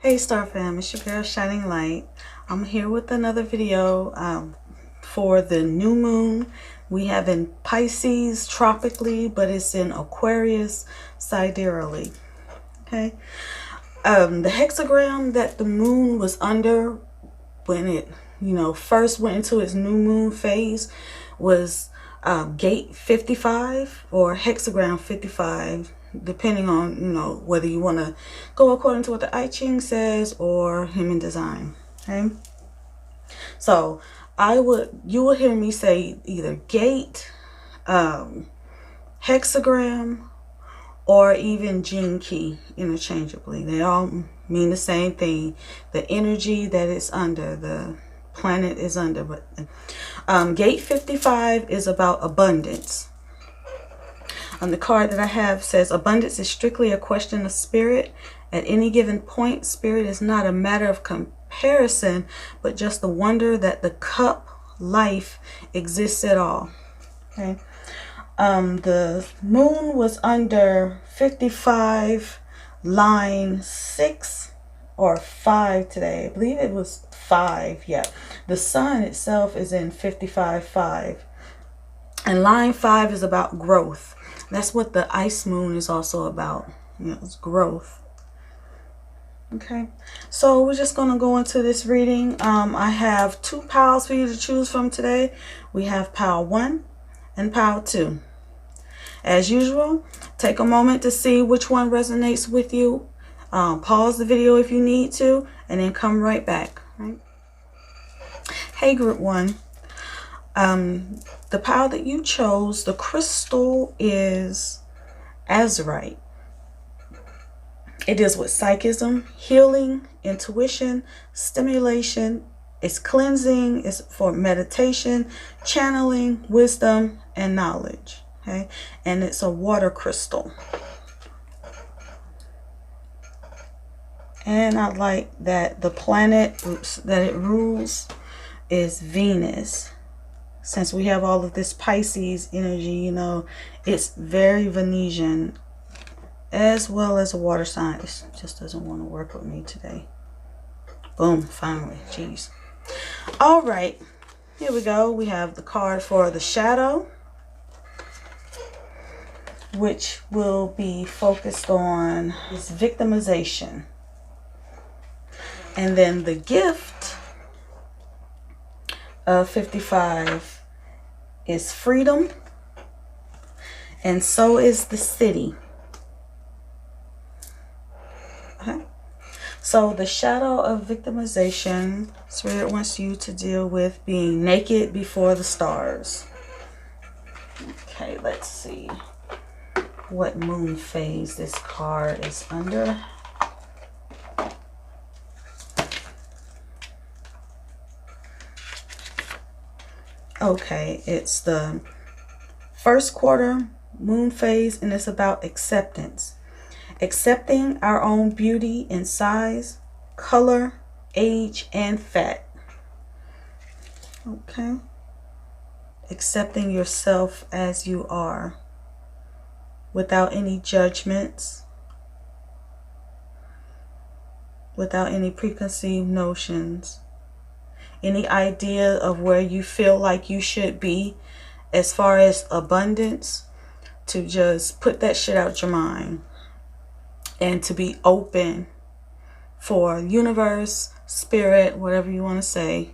Hey Star Fam, it's your girl Shining Light. I'm here with another video for the new moon. We have in Pisces tropically, but it's in Aquarius sidereally. Okay. The hexagram that the moon was under when it, first went into its new moon phase was gate 55 or hexagram 55, depending on, whether you want to go according to what the I Ching says or Human Design. Okay. So you will hear me say either gate, hexagram, or even gene key interchangeably. They all mean the same thing. The energy that it's under, the planet is under. But gate 55 is about abundance. On the card that I have says abundance is strictly a question of spirit. At any given point, spirit is not a matter of comparison, but just the wonder that the cup life exists at all. Okay. The moon was under 55 line 6 or 5 today. I believe it was 5. Yeah. The sun itself is in 55.5. And line 5 is about growth. That's what the ice moon is also about. It's growth. Okay, so we're just going to go into this reading. I have 2 piles for you to choose from today. We have pile 1 and pile 2. As usual, take a moment to see which one resonates with you. Pause the video if you need to, and then come right back. Right? Hey, group 1. The pile that you chose, the crystal is azurite. It is with psychism, healing, intuition, stimulation. It's cleansing. It's for meditation, channeling, wisdom, and knowledge. Okay, and it's a water crystal. And I like that the planet that it rules is Venus. Since we have all of this Pisces energy, it's very Venusian, as well as a water sign. It just doesn't want to work with me today. Boom, finally. Jeez. All right, here we go. We have the card for the shadow, which will be focused on is victimization. And then the gift of 55 is freedom, and so is the city. Okay. So the shadow of victimization, Spirit wants you to deal with being naked before the stars. Okay, let's see what moon phase this card is under. Okay, it's the first quarter moon phase, and it's about acceptance. Accepting our own beauty in size, color, age, and fat. Okay. Accepting yourself as you are, without any judgments, without any preconceived notions, any idea of where you feel like you should be as far as abundance, to just put that shit out your mind and to be open for universe, spirit, whatever you want to say,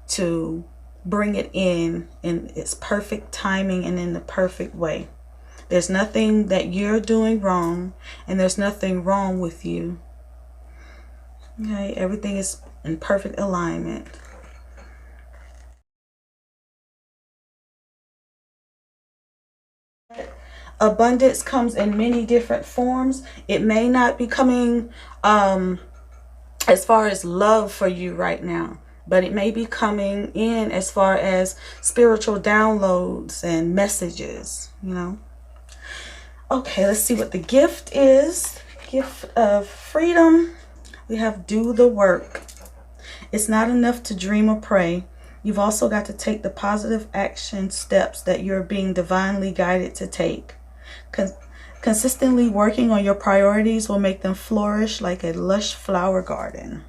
to bring it in its perfect timing and in the perfect way. There's nothing that you're doing wrong, and there's nothing wrong with you. Okay, everything is in perfect alignment. Abundance comes in many different forms. It may not be coming as far as love for you right now, but it may be coming in as far as spiritual downloads and messages, Okay, let's see what the gift is. Gift of freedom. We have do the work. It's not enough to dream or pray. You've also got to take the positive action steps that you're being divinely guided to take. Consistently working on your priorities will make them flourish like a lush flower garden.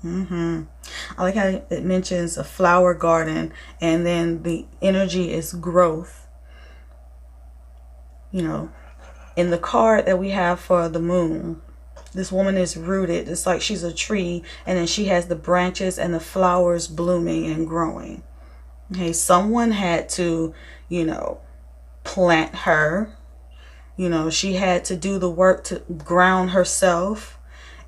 I like how it mentions a flower garden, and then the energy is growth. You know, in the card that we have for the moon, this woman is rooted. It's like she's a tree, and then she has the branches and the flowers blooming and growing. Okay, someone had to, you know, plant her. You know, she had to do the work to ground herself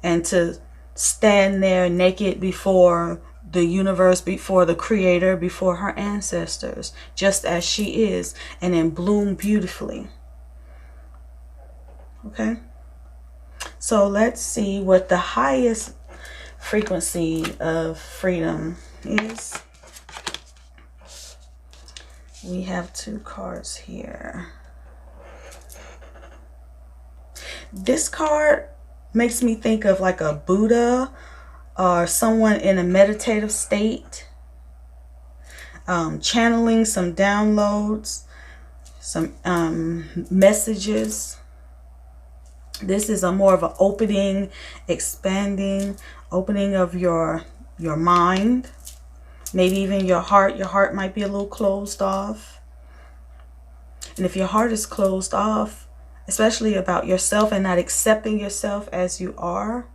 and to stand there naked before the universe, before the creator, before her ancestors, just as she is, and then bloom beautifully. Okay, so let's see what the highest frequency of freedom is. We have 2 cards here. This card makes me think of like a Buddha or someone in a meditative state, channeling some downloads, some messages. This is a more of an opening, expanding, opening of your mind, maybe even your heart. Your heart might be a little closed off. And if your heart is closed off, especially about yourself and not accepting yourself as you are,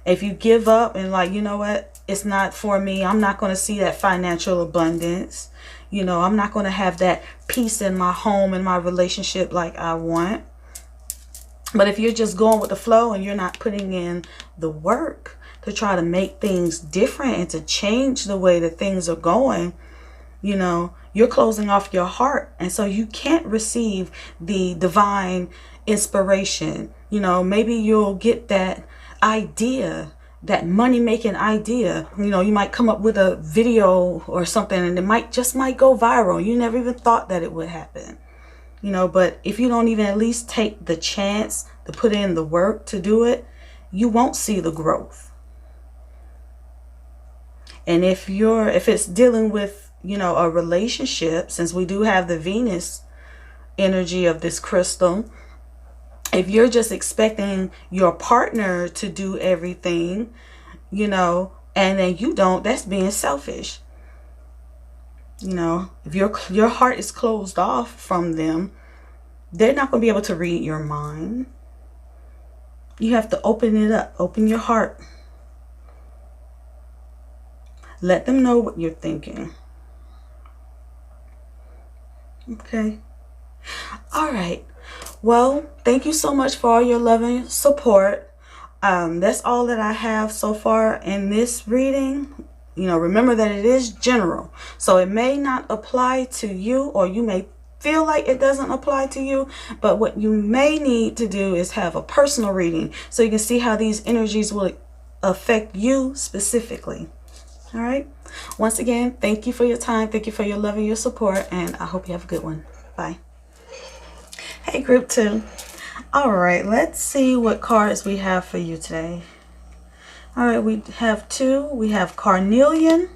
if you give up and like, you know what, it's not for me, I'm not going to see that financial abundance, you know, I'm not going to have that peace in my home and my relationship like I want. But if you're just going with the flow and you're not putting in the work to try to make things different and to change the way that things are going, you know, you're closing off your heart. And so you can't receive the divine inspiration. You know, maybe you'll get that idea, that money-making idea. You know, you might come up with a video or something and it might go viral. You never even thought that it would happen. You know, but if you don't even at least take the chance to put in the work to do it, you won't see the growth. And if it's dealing with, you know, a relationship, since we do have the Venus energy of this crystal, if you're just expecting your partner to do everything, you know, and then you don't, that's being selfish. You know, if your heart is closed off from them, they're not going to be able to read your mind. You have to open it up, open your heart. Let them know what you're thinking. Okay. All right. Well, thank you so much for all your loving support. That's all that I have so far in this reading. You know, remember that it is general, so it may not apply to you, or you may feel like it doesn't apply to you. But what you may need to do is have a personal reading so you can see how these energies will affect you specifically. All right. Once again, thank you for your time. Thank you for your love and your support, and I hope you have a good one. Bye. Hey, group 2. All right, let's see what cards we have for you today. All right, we have 2. We have Carnelian,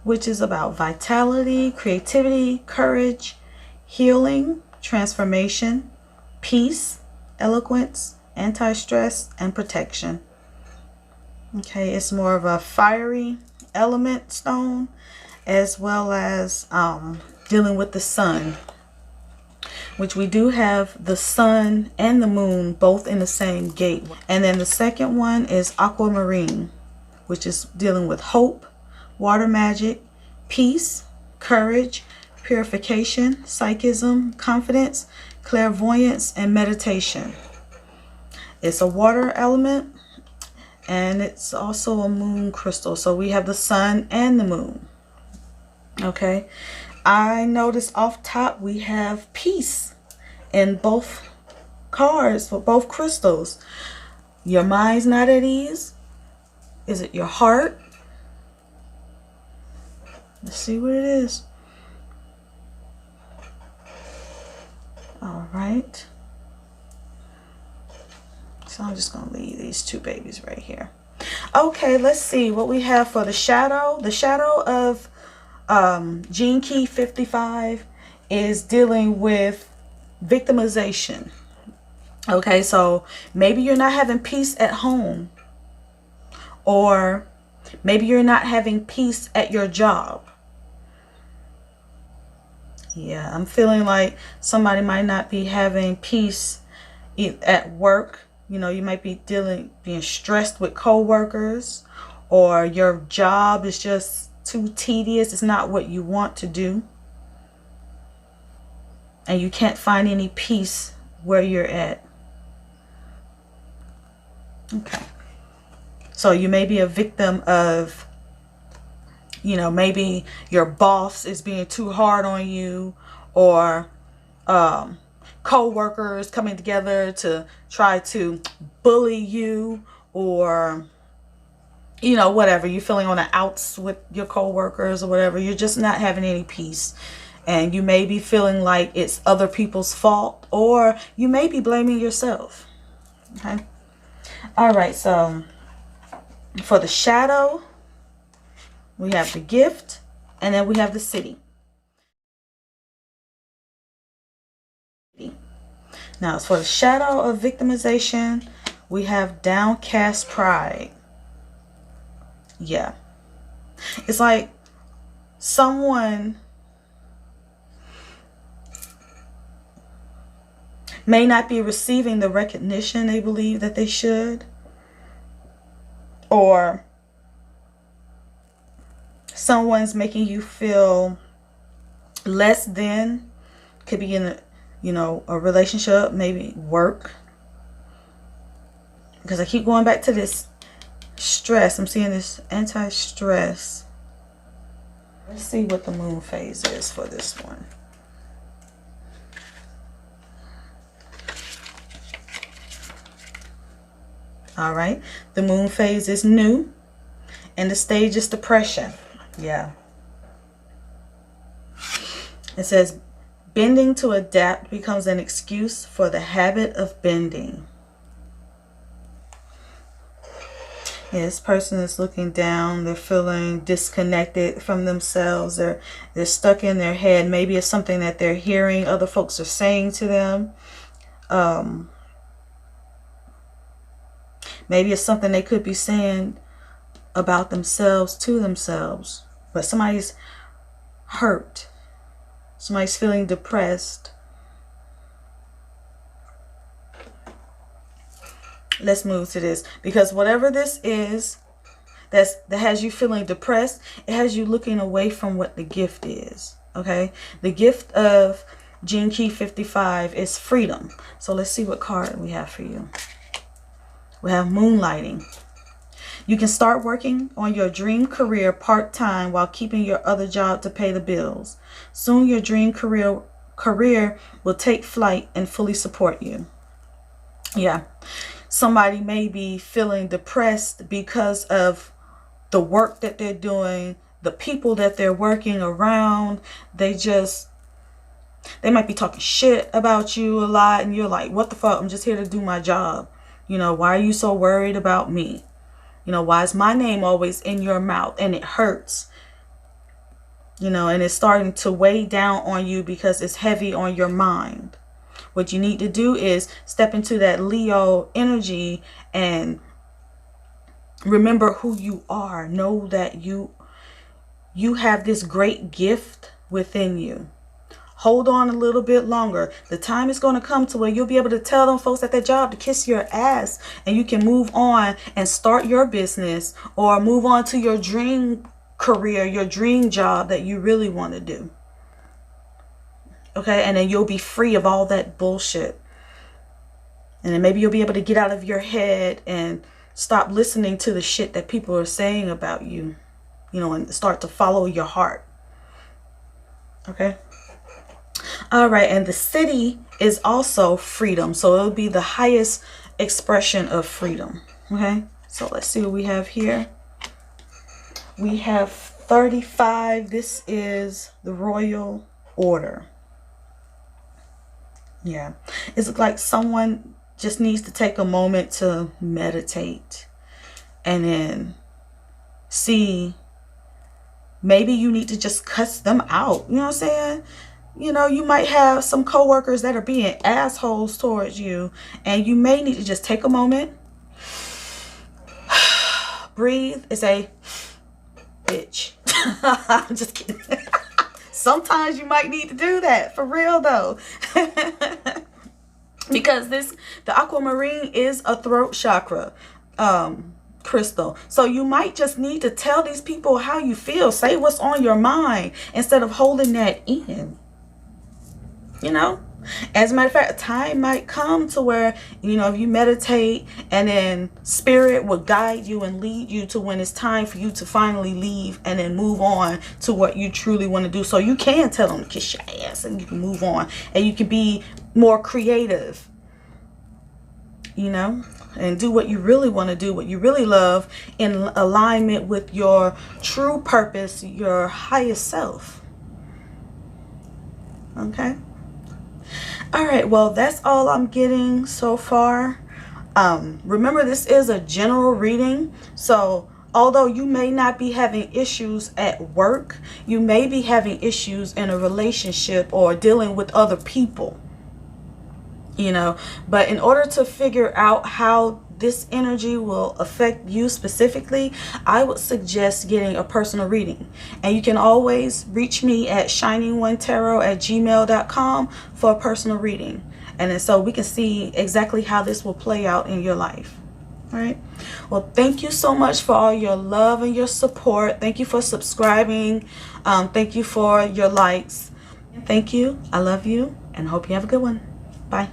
which is about vitality, creativity, courage, healing, transformation, peace, eloquence, anti-stress, and protection. Okay, it's more of a fiery element stone, as well as dealing with the sun, which we do have the sun and the moon both in the same gate. And then the second one is aquamarine, which is dealing with hope, water magic, peace, courage, purification, psychism, confidence, clairvoyance, and meditation. It's a water element, and it's also a moon crystal. So we have the sun and the moon. Okay. I noticed off top we have peace in both cards for both crystals. Your mind's not at ease. Is it your heart? Let's see what it is. All right. So I'm just going to leave these 2 babies right here. Okay, let's see what we have for the shadow. The shadow of Gene Key 55 is dealing with victimization. Okay, so maybe you're not having peace at home, or maybe you're not having peace at your job. Yeah, I'm feeling like somebody might not be having peace at work. You know, you might be being stressed with coworkers, or your job is just too tedious. It's not what you want to do. And you can't find any peace where you're at. Okay. So you may be a victim of, you know, maybe your boss is being too hard on you, or co-workers coming together to try to bully you, or, you know, whatever. You're feeling on the outs with your co-workers or whatever. You're just not having any peace. And you may be feeling like it's other people's fault, or you may be blaming yourself. Okay. All right. So for the shadow, we have the gift, and then we have the city. Now, as for the shadow of victimization, we have downcast pride. Yeah. It's like someone may not be receiving the recognition they believe that they should, or someone's making you feel less than. Could be in a, you know, a relationship, maybe work, because I keep going back to this stress. I'm seeing this anti-stress. Let's see what the moon phase is for this one. All right, the moon phase is new, and the stage is depression. Yeah. It says bending to adapt becomes an excuse for the habit of bending. Yeah, this person is looking down. They're feeling disconnected from themselves. They're stuck in their head. Maybe it's something that they're hearing other folks are saying to them. Maybe it's something they could be saying about themselves to themselves. But somebody's hurt. Somebody's feeling depressed. Let's move to this, because whatever this is that has you feeling depressed, it has you looking away from what the gift is. Okay, the gift of Gene Key 55 is freedom. So let's see what card we have for you. We have moonlighting. You can start working on your dream career part-time while keeping your other job to pay the bills. Soon your dream career will take flight and fully support you. Yeah. Somebody may be feeling depressed because of the work that they're doing, the people that they're working around. They might be talking shit about you a lot, and you're like, what the fuck? I'm just here to do my job. You know, why are you so worried about me? You know, why is my name always in your mouth? And it hurts. You know, and it's starting to weigh down on you because it's heavy on your mind. What you need to do is step into that Leo energy and remember who you are. Know that you have this great gift within you. Hold on a little bit longer. The time is going to come to where you'll be able to tell them folks at their job to kiss your ass, and you can move on and start your business, or move on to your dream career, your dream job that you really want to do. Okay, and then you'll be free of all that bullshit. And then maybe you'll be able to get out of your head and stop listening to the shit that people are saying about you, you know, and start to follow your heart. Okay. All right, and the city is also freedom. So it'll be the highest expression of freedom. Okay, so let's see what we have here. We have 35. This is the royal order. Yeah, it's like someone just needs to take a moment to meditate and then see, maybe you need to just cuss them out. You know what I'm saying? you know, you might have some coworkers that are being assholes towards you, and you may need to just take a moment, breathe, and say, bitch. I'm just kidding. Sometimes you might need to do that, for real though. Because the aquamarine is a throat chakra crystal. So you might just need to tell these people how you feel. Say what's on your mind instead of holding that in. You know? As a matter of fact, a time might come to where, you know, if you meditate and then spirit will guide you and lead you to when it's time for you to finally leave and then move on to what you truly want to do. So you can tell them to kiss your ass and you can move on and you can be more creative, you know, and do what you really want to do, what you really love, in alignment with your true purpose, your highest self. Okay? All right, well, that's all I'm getting so far. Remember, this is a general reading. So although you may not be having issues at work, you may be having issues in a relationship or dealing with other people, you know. But in order to figure out how this energy will affect you specifically, I would suggest getting a personal reading. And you can always reach me at shiningonetarot@gmail.com for a personal reading. And then so we can see exactly how this will play out in your life. All right. Well, thank you so much for all your love and your support. Thank you for subscribing. Thank you for your likes. Thank you. I love you and hope you have a good one. Bye.